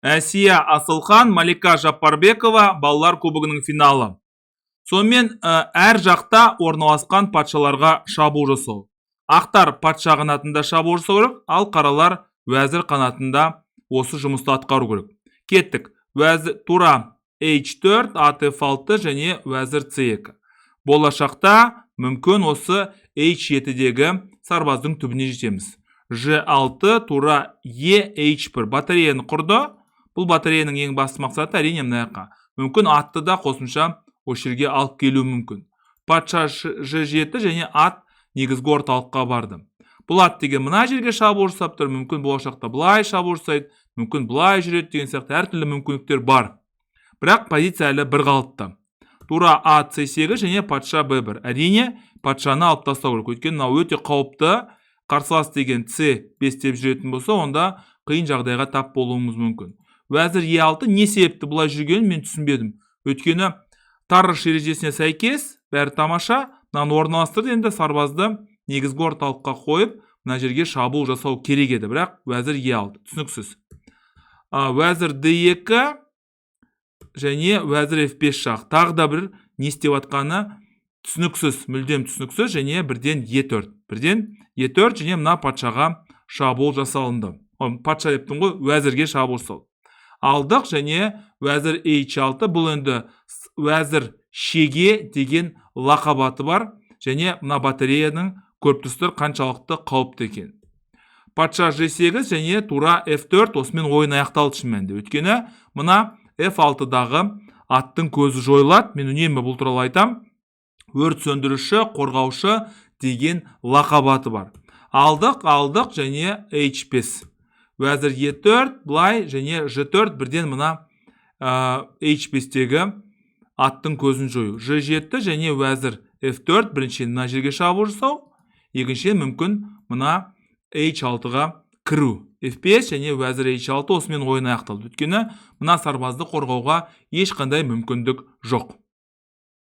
Әсия Асылхан, Малика Жаппарбекова балалар кубогының финалы. Сонымен әр жақта орналасқан патшаларға шабуыл жасау. Ақтар патша қанатында шабуыл жасау керек, ал қаралар уәзір қанатында осы жұмысты атқару керек. Кеттік. Тура H4, ат F6 және уәзір C2. Болашақта мүмкін осы H7-дегі сарбаздың түбіне жетеміз. G6 тура EH1 батареяны құрды. Бұл батареяның ең басты мақсаты әрине мынаяққа. Мүмкін атты да қосымша осы жерге алып келу мүмкін. Патша G7 және ат негізгі орталыққа барды. Бұл ат деген мына жерге шабуыл жасап тұр, мүмкін болашақта былай шабуыл жасайды, мүмкін былай жүреді деген сияқты әртүрлі мүмкіндіктер бар. Бірақ позиция әлі бір қалыпты. Тура ат C8 және патша B1. Әрине патшаны алып тастау керек. Өйткені мынау өте қауіпті. Қарсылас деген C5 деп жүретін болса, онда қиын жағдайға тап болуымыз мүмкін. Уәзір E6 не себепті бұлай жүргенін мен түсінбедім. Өйткені тарыш ережесіне сәйкес бәрі тамаша. Мынаны орналастырды, енді сарбазды негізгі орталыққа қойып, мына жерге шабуыл жасау керек еді. Бірақ уәзір E6 түсініксіз. Уәзір D2 және уәзір F5 жақ. Тағы да бір не істеп атқаны түсініксіз, мүлдем түсініксіз, және бірден E4. Бірден E4 және мына патшаға шабуыл жасалынды. Патша дептің ғой, уәзірге шабуыл жасалды. Алдық және уәзір H6. Бұл енді уәзір шеге деген лақабаты бар, және мына батареяның көрптістір қаншалықты қауіпті екен. Патша G8 және тура F4 осымен ойын аяқталды шын мәнінде. Өйткені мына F6-дағы аттың көзі жойылады. Мен үнемі бұл туралы айтам. Өрт сөндіруші, қорғаушы деген лақабаты бар. Алдық және H5. Уәзір E4, былай және G4 бірден мына H5-тегі аттың көзін жою. G7 және уәзір F4 біріншіден мына жерге шабуыл жасау, екіншіден мүмкін мына H6-ға кіру. F5 және уәзір H6 осымен ойын аяқталды. Өйткені мына сарбазды қорғауға ешқандай мүмкіндік жоқ.